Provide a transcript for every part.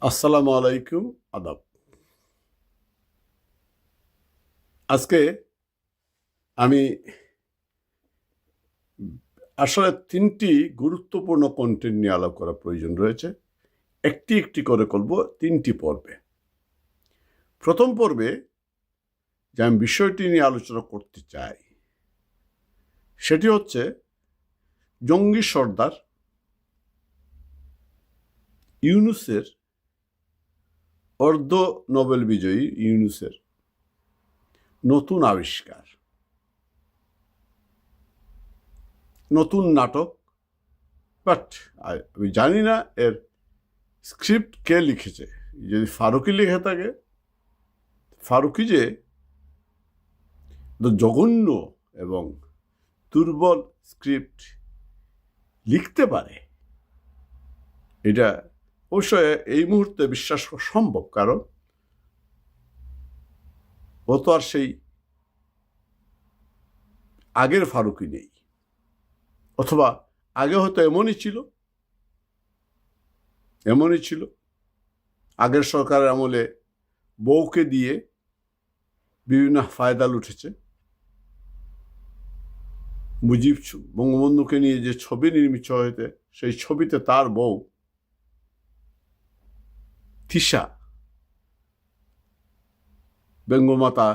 আসসালামু আলাইকুম, আদাব। আজকে আমি আসলে তিনটি গুরুত্বপূর্ণ কন্টেন্ট নিয়ে আলাপ করার প্রয়োজন রয়েছে। একটি একটি করে করব তিনটি পর্বে। প্রথম পর্বে যে আমি বিষয়টি নিয়ে আলোচনা করতে চাই সেটি হচ্ছে জঙ্গি সর্দার ইউনূসের, অর্ধ নোবেল বিজয়ী ইউনূসের নতুন আবিষ্কার, নতুন নাটক। বাট আমি জানি না এর স্ক্রিপ্ট কে লিখেছে। যদি ফারুকি লিখে থাকে, ফারুকি যে জঘন্য এবং দুর্বল স্ক্রিপ্ট লিখতে পারে এটা অবশ্যই এই মুহূর্তে বিশ্বাস করা সম্ভব, কারণ ও তো আর সেই আগের ফারুকি নেই, অথবা আগে হয়তো এমনই ছিল। আগের সরকারের আমলে বউকে দিয়ে বিভিন্ন ফায়দা লুটেছে। মুজিব বঙ্গবন্ধুকে নিয়ে যে ছবি নির্মিত হয়েছে, সেই ছবিতে তার বউ তিশা বঙ্গমাতা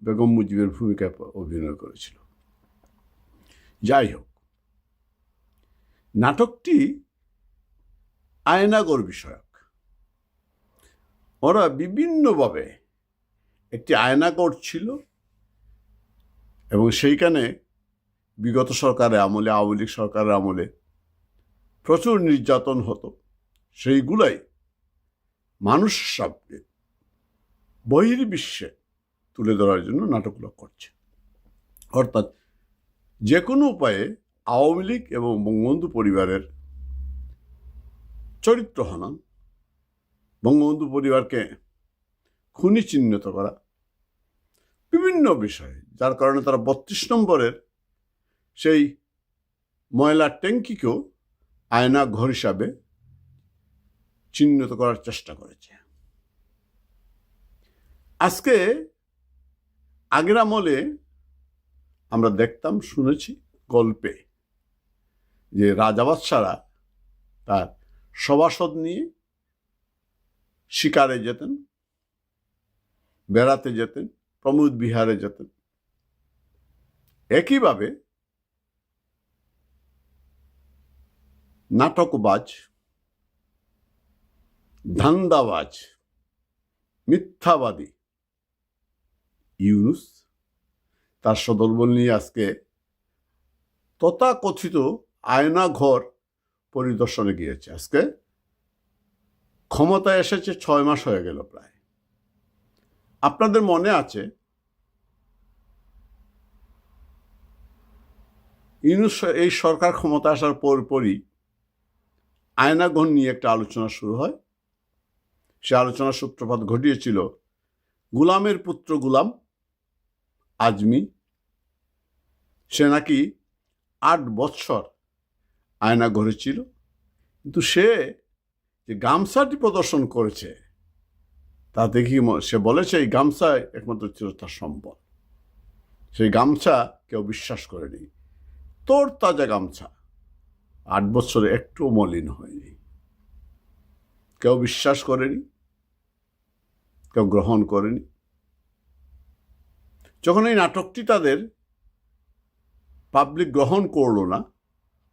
বেগম মুজিবের ভূমিকায় অভিনয় করেছিল। যাই হোক, নাটকটি আয়নাগর বিষয়ক। ওরা বিভিন্নভাবে একটি আয়নাগর ছিল এবং সেইখানে বিগত সরকারের আমলে, আওয়ামী লীগ সরকারের আমলে প্রচুর নির্যাতন হতো। সেইগুলাই মানুষের সামনে বহির্বিশ্বে তুলে ধরার জন্য নাটকগুলো করছে। অর্থাৎ যে কোনো উপায়ে আওয়ামী লীগ এবং বঙ্গবন্ধু পরিবারের চরিত্র হনন, বঙ্গবন্ধু পরিবারকে খুনি চিহ্নিত করা, বিভিন্ন বিষয়ে, যার কারণে তারা ৩২ নম্বরের সেই ময়লার ট্যাঙ্কিকেও আয়না ঘর হিসাবে চিহ্নিত করার চেষ্টা করেছে। আজকে আগের আমলে আমরা দেখতাম, শুনেছি গল্পে, যে রাজাবাদশারা তার সভাসদ নিয়ে শিকারে যেতেন, বেড়াতে যেতেন, প্রমোদ বিহারে যেতেন। একইভাবে নাটকবাজ, ধান্দাবাজ, মিথ্যাবাদী ইউনূস তার সদলবল নিয়ে আজকে তথাকথিত আয়নাঘর পরিদর্শনে গিয়েছে। আজকে ক্ষমতায় এসেছে ৬ মাস হয়ে গেল প্রায়। আপনাদের মনে আছে ইউনূস এই সরকার ক্ষমতা আসার পরপরই আয়নাঘর নিয়ে একটা আলোচনা শুরু হয়। সে আলোচনার সূত্রপাত ঘটিয়েছিল গুলামের পুত্র গুলাম আজমি। সে নাকি ৮ বৎসর আয়নাঘরে ছিল, কিন্তু সে যে গামছাটি প্রদর্শন করেছে তা দেখি সে বলেছে এই গামছায় একমাত্র ছিল তার সম্বল। সেই গামছা কেউ বিশ্বাস করেনি। তোর তাজা গামছা, ৮ বছরে একটু মলিন হয়নি। কেউ বিশ্বাস করেনি, কেউ গ্রহণ করেনি। যখন এই নাটকটি তাদের পাবলিক গ্রহণ করলো না,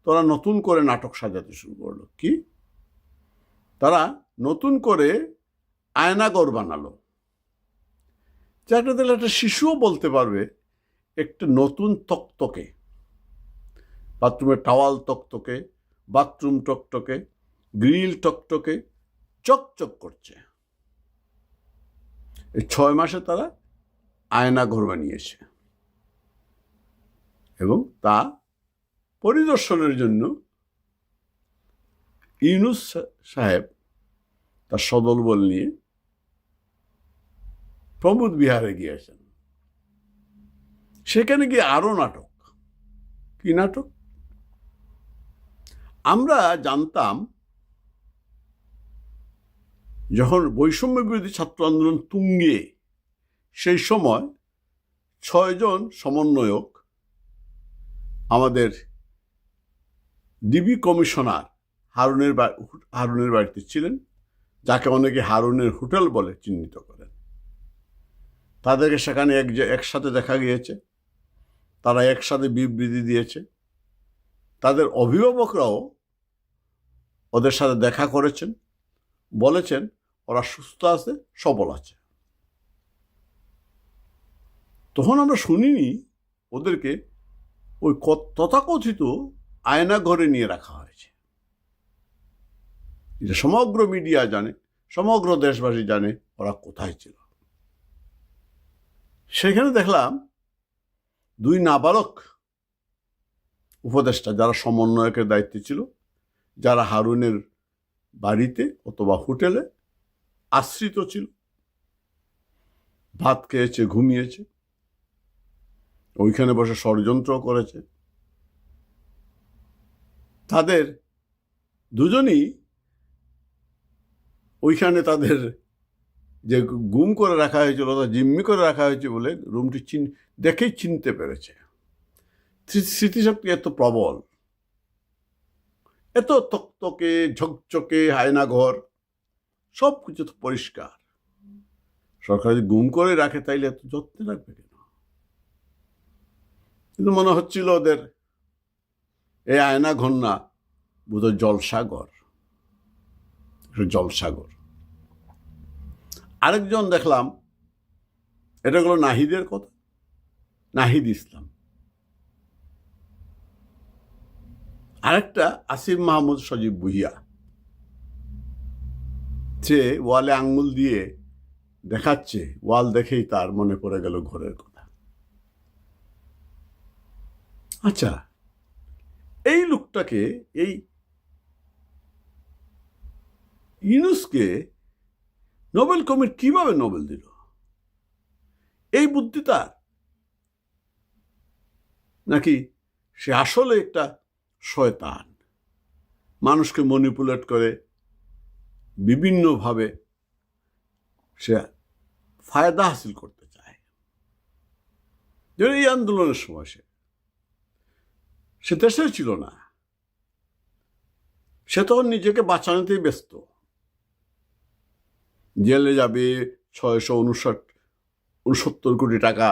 তারা নতুন করে নাটক সাজাতে শুরু করলো। কি? তারা নতুন করে আয়নাঘর বানালো, যাটা দিলে একটা শিশুও বলতে পারবে একটা নতুন তকতকে, বাথরুমের টাওয়াল তকতকে, বাথরুম টকটকে, গ্রিল টকটকে, চকচক করছে। এই ৬ মাসে তারা আয়নাঘর বানিয়েছে এবং তা পরিদর্শনের জন্য ইউনূস সাহেব তার সদলবল নিয়ে প্রমোদ বিহারে গিয়েছেন। সেখানে গিয়ে আরো নাটক। কি নাটক? আমরা জানতাম যখন বৈষম্য বিরোধী ছাত্র আন্দোলন তুঙ্গে, সেই সময় 6 জন সমন্বয়ক আমাদের ডিবি কমিশনার হারুনের বাড়িতে ছিলেন, যাকে অনেকে হারুনের হোটেল বলে চিহ্নিত করেন। তাদেরকে সেখানে একসাথে দেখা গিয়েছে, তারা একসাথে বিবৃতি দিয়েছে। তাদের অভিভাবকরাও ওদের সাথে দেখা করেছেন, বলেছেন ওরা সুস্থ আছে, সবল আছে। তখন আমরা শুনিনি ওদেরকে ওই তথাকথিত আয়না ঘরে নিয়ে রাখা হয়েছে। এটা সমগ্র মিডিয়া জানে, সমগ্র দেশবাসী জানে ওরা কোথায় ছিল। সেখানে দেখলাম 2 নাবালক উপদেষ্টা, যারা সমন্বয়কের দায়িত্বে ছিল, যারা হারুনের বাড়িতে অথবা হোটেলে আশ্রিত ছিল, ভাত খেয়েছে, ঘুমিয়েছে, ওইখানে বসে ষড়যন্ত্র করেছে। তাদের দুজনই ওইখানে তাদের যে গুম করে রাখা হয়েছিল, জিম্মি করে রাখা হয়েছে বলে রুমটি দেখেই চিনতে পেরেছে। স্মৃতিশক্তি এত প্রবল, এত তকতকে ঝকঝকে আয়নাঘর, সব কিছু তো পরিষ্কার। সরকার যদি গুম করে রাখে তাইলে এত যত্নে রাখবে কেন? কিন্তু মনে হচ্ছিল ওদের এই আয়না ঘর না, বোধহয় জলসাগর। আরেকজন দেখলাম, এটা হলো নাহিদের কথা, নাহিদ ইসলাম। আরেকটা আসিফ মাহমুদ সজীব ভুইয়া, সে ওয়ালে আঙ্গুল দিয়ে দেখাচ্ছে, ওয়াল দেখেই তার মনে পড়ে গেল ঘরের কথা। আচ্ছা, এই লোকটাকে, এই ইউনূসকে নোবেল কমিটি কিভাবে নোবেল দিল? এই বুদ্ধি তার, নাকি সে আসলে একটা শয়তান, মানুষকে ম্যানিপুলেট করে বিভিন্নভাবে সে ফায়দা হাসিল করতে চায়? যেন এই আন্দোলনের সময় সে দেশে ছিল না, সে তখন নিজেকে বাঁচানোতেই ব্যস্ত। জেলে যাবে, 669 কোটি টাকা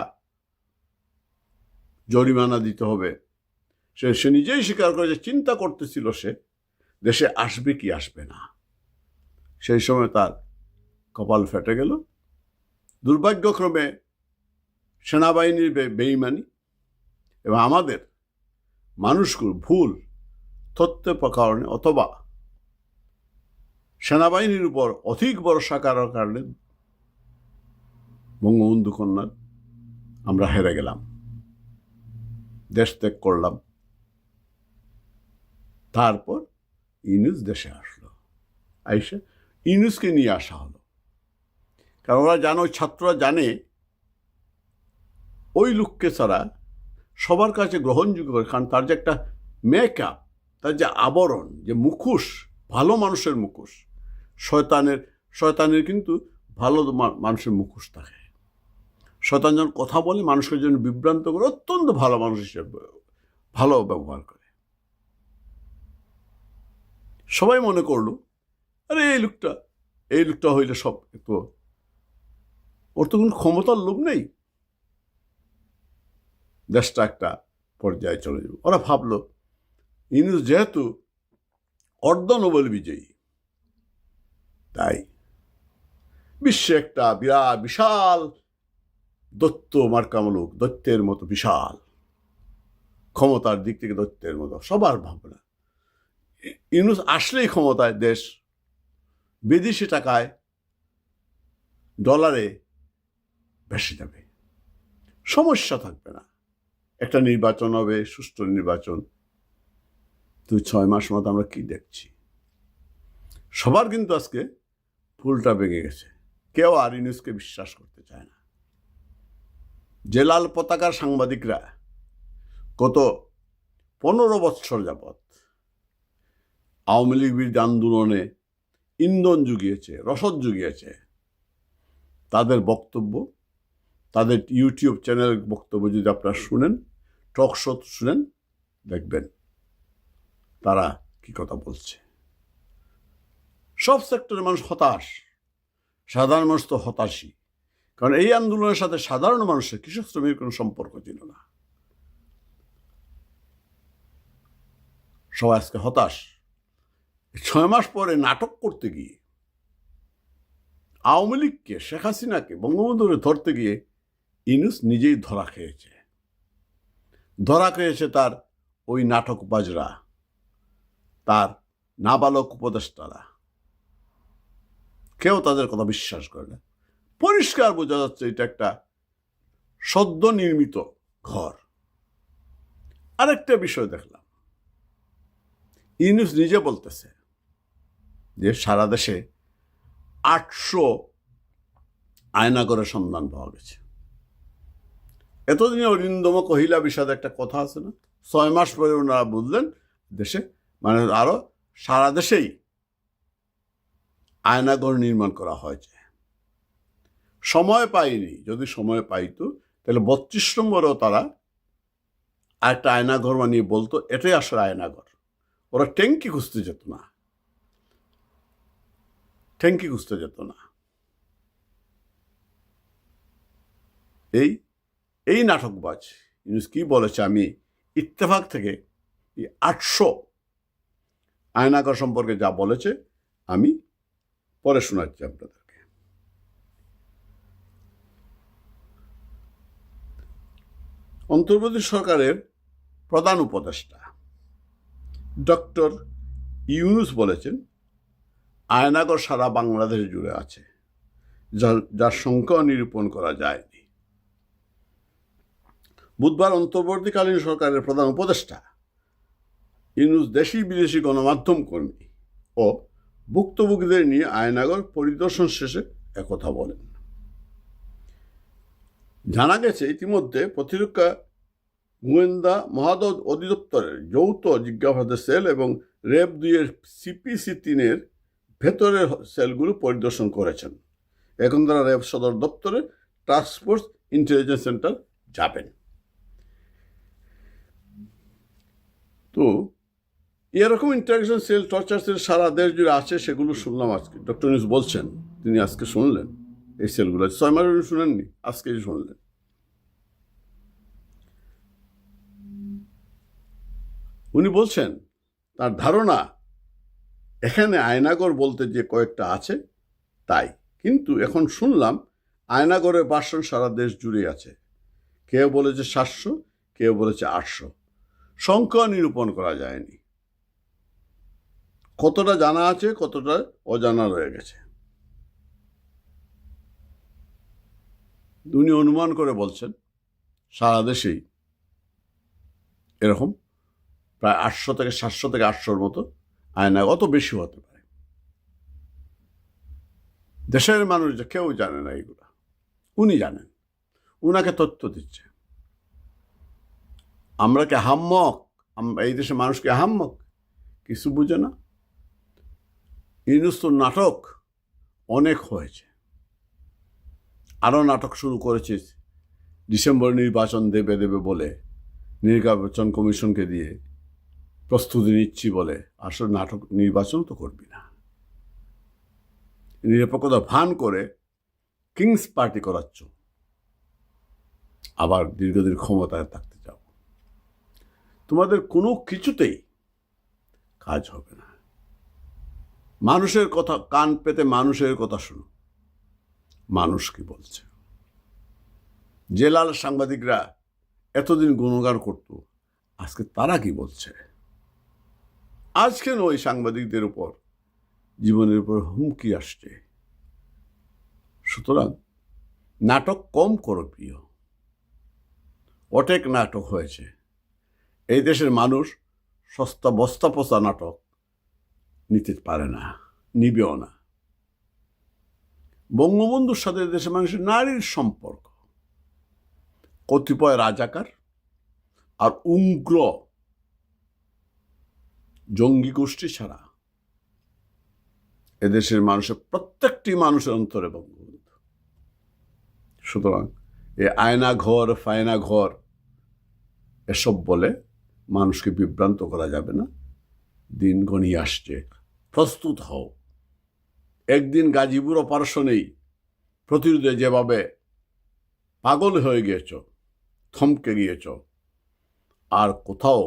জরিমানা দিতে হবে। সে নিজেই স্বীকার করে যে চিন্তা করতেছিল সে দেশে আসবে কি আসবে না। সেই সময় তার কপাল ফেটে গেল। দুর্ভাগ্যক্রমে সেনাবাহিনীর বেইমানি এবং আমাদের মানুষগুলো ভুল তথ্যের কারণে অথবা সেনাবাহিনীর উপর অধিক ভরসা করার কারণে বঙ্গবন্ধু কন্যার আমরা হেরে গেলাম, দেশ ত্যাগ করলাম। তারপর ইউনূস দেশে আসলো, আইসা ইউনূসকে নিয়ে আসা হলো। কারণ ওরা জানো, ছাত্ররা জানে ওই লোককে ছাড়া সবার কাছে গ্রহণযোগ্য করে। কারণ তার যে একটা মেকআপ, তার যে আবরণ, যে মুখোশ, ভালো মানুষের মুখোশ। শয়তানের কিন্তু ভালো মানুষের মুখোশ থাকে। শয়তান যখন কথা বলে মানুষের জন্য বিভ্রান্ত করে, অত্যন্ত ভালো মানুষ হিসেবে ভালো ব্যবহার করে। সবাই মনে করলো আরে এই লোকটা হইলে সব একটু, ওর তো কোনো ক্ষমতার লোভ নেই, দেশটা একটা পর্যায়ে চলে যাবে। ওরা ভাবলো ইউনূস যেহেতু অর্ধ নোবেল বিজয়ী, তাই বিশ্বে একটা বিশাল দৈত্য মার্কামূলক, দৈত্যের মতো বিশাল ক্ষমতার দিক থেকে দৈত্যের মতো সবার ভাবনা। ইউনূস আসলেই ক্ষমতায় দেশ বিদেশি টাকায়, ডলারে ভেসে যাবে, সমস্যা থাকবে না। একটা নির্বাচন হবে, সুষ্ঠু নির্বাচন। 2-6 মাস মতো আমরা কি দেখছি? সবার কিন্তু আজকে ফুলটা ভেঙে গেছে, কেউ আর ইউনূসকে বিশ্বাস করতে চায় না। যে লাল পতাকার সাংবাদিকরা গত 15 বৎসর যাবৎ আওয়ামী লীগ বিরোধী আন্দোলনে ইন্ধন জুগিয়েছে, রসদ জুগিয়েছে। তাদের বক্তব্য, তাদের ইউটিউব চ্যানেলের বক্তব্য যদি আপনারা শুনেন, টক শো শুনেন, দেখবেন তারা কি কথা বলছে। সব সেক্টরের মানুষ হতাশ, সাধারণ মানুষ তো হতাশই। কারণ এই আন্দোলনের সাথে সাধারণ মানুষের, কৃষক শ্রমিকের কোনো সম্পর্ক ছিল না। সবাই আজকে হতাশ। 6 মাস পরে নাটক করতে গিয়ে আওয়ামী লীগকে, শেখ হাসিনাকে, বঙ্গবন্ধুকে ধরতে গিয়ে ইউনূস নিজেই ধরা খেয়েছে। তার ওই নাটকবাজরা, তার নাবালক উপদেষ্টারা। কেউ তাদের কথা বিশ্বাস করে না। পরিষ্কার বোঝা যাচ্ছে এটা একটা সদ্য নির্মিত ঘর। আরেকটা বিষয় দেখলাম, ইউনূস নিজে বলতেছে যে সারা দেশে 800 আয়নাগরের সন্ধান পাওয়া গেছে। এতদিনে অরিন্দম কহিলা বিষাদ একটা কথা আছে না, 6 মাস পরে ওনারা বুঝলেন দেশে, মানে আরো সারা দেশেই আয়নাগর নির্মাণ করা হয়েছে। সময় পাইনি, যদি সময় পাইতো তাহলে 32 নম্বরেও তারা আরেকটা আয়নাঘর বানিয়ে বলতো এটাই আসলে আয়নাঘর। ওরা ট্যাঙ্কি খুঁজতে যেত না, এই নাটকবাজ ইউনূস কি বলেছে, আমি ইত্তেফাক থেকে 800 আয়নাঘর সম্পর্কে যা বলেছে আমি পরে শোনাচ্ছি আপনাদেরকে। অন্তর্বর্তী সরকারের প্রধান উপদেষ্টা ডক্টর ইউনূস বলেছেন আয়নাঘর সারা বাংলাদেশ জুড়ে আছে, যার সংখ্যা নিরূপণ করা যায়নি। বুধবার অন্তর্বর্তীকালীন সরকারের প্রধান উপদেষ্টা ইউনূস দেশি বিদেশি গণমাধ্যম কর্মী ও ভুক্তভোগীদের নিয়ে আয়নাঘর পরিদর্শন শেষে একথা বলেন। জানা গেছে ইতিমধ্যে প্রতিরক্ষা গোয়েন্দা মহাদদ অধিদপ্তরের যৌথ জিজ্ঞাসাবাদের সেল এবং র্যাব 2-এর CPC 3-এর ভেতরের সেলগুলো পরিদর্শন করেছেন। এখন তারা র্যাব সদর দপ্তরে টাস্কফোর্স ইন্টেলিজেন্স সেন্টার যাবেন। তো এরকম ইন্টারঅ্যাকশন সেল, টর্চার সেল সারা দেশ জুড়ে আছে, সেগুলো শুনলাম আজকে। ডক্টর ইউনূস বলছেন, তিনি আজকে শুনলেন এই সেলগুলো। 6 মাস শুনেননি, আজকে শুনলেন। উনি বলছেন তার ধারণা এখানে আয়নাঘর বলতে যে কয়েকটা আছে তাই, কিন্তু এখন শুনলাম আয়নাঘরের ভার্সন সারা দেশ জুড়ে আছে। কেউ বলেছে 700, কেউ বলেছে 800, সংখ্যা নিরূপণ করা যায়নি। কতটা জানা আছে, কতটা অজানা রয়ে গেছে। উনি অনুমান করে বলছেন সারা দেশেই এরকম প্রায় 800 থেকে 700 থেকে 800-র মতো আয়নাঘর, অত বেশি হতে পারে। দেশের মানুষ যে কেউ জানে না এগুলা, উনি জানেন, উনাকে তথ্য দিচ্ছে। আমরা কি হাম্মক? এই দেশের মানুষকে হাম্মক, কিছু বুঝে না। ইউনূস তো নাটক অনেক হয়েছে, আরও নাটক শুরু করেছে। ডিসেম্বর নির্বাচন দেবে বলে নির্বাচন কমিশনকে দিয়ে প্রস্তুতি নিচ্ছি বলে, আসলে নাটক, নির্বাচন তো করবি না, নিরপেক্ষতা ভান করে কিংস পার্টি করাচ্ছ, আবার দীর্ঘদিন ক্ষমতায় থাকতে চাও। তোমাদের কোনো কিছুতেই কাজ হবে না। মানুষের কথা কান পেতে মানুষের কথা শুনো, মানুষ কি বলছে। জেলার সাংবাদিকরা এতদিন গুণগান করত, আজকে তারা কি বলছে। আজকে ওই সাংবাদিকদের উপর, জীবনের উপর হুমকি আসছে। সুতরাং নাটক কম করো প্রিয়, অনেক নাটক হয়েছে। এই দেশের মানুষ সস্তা বস্তা পচা নাটক নিতে পারে না, নিবেও না। বঙ্গবন্ধুর সাথে দেশের মানুষের নারীর সম্পর্ক কতিপয় রাজাকার আর উগ্র জঙ্গি গোষ্ঠী ছাড়া এদেশের মানুষের প্রত্যেকটি মানুষের অন্তরে বঙ্গবন্ধু। সুতরাং এই আয়না ঘর ফায়না ঘর এসব বলে মানুষকে বিভ্রান্ত করা যাবে না। দিন ঘনিয়ে আসছে, প্রস্তুত হও। একদিন গাজীপুর অপারেশনেই প্রতিরোধে যেভাবে পাগল হয়ে গিয়েছ, থমকে গিয়েছ, আর কোথাও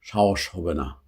সাহস হবে না।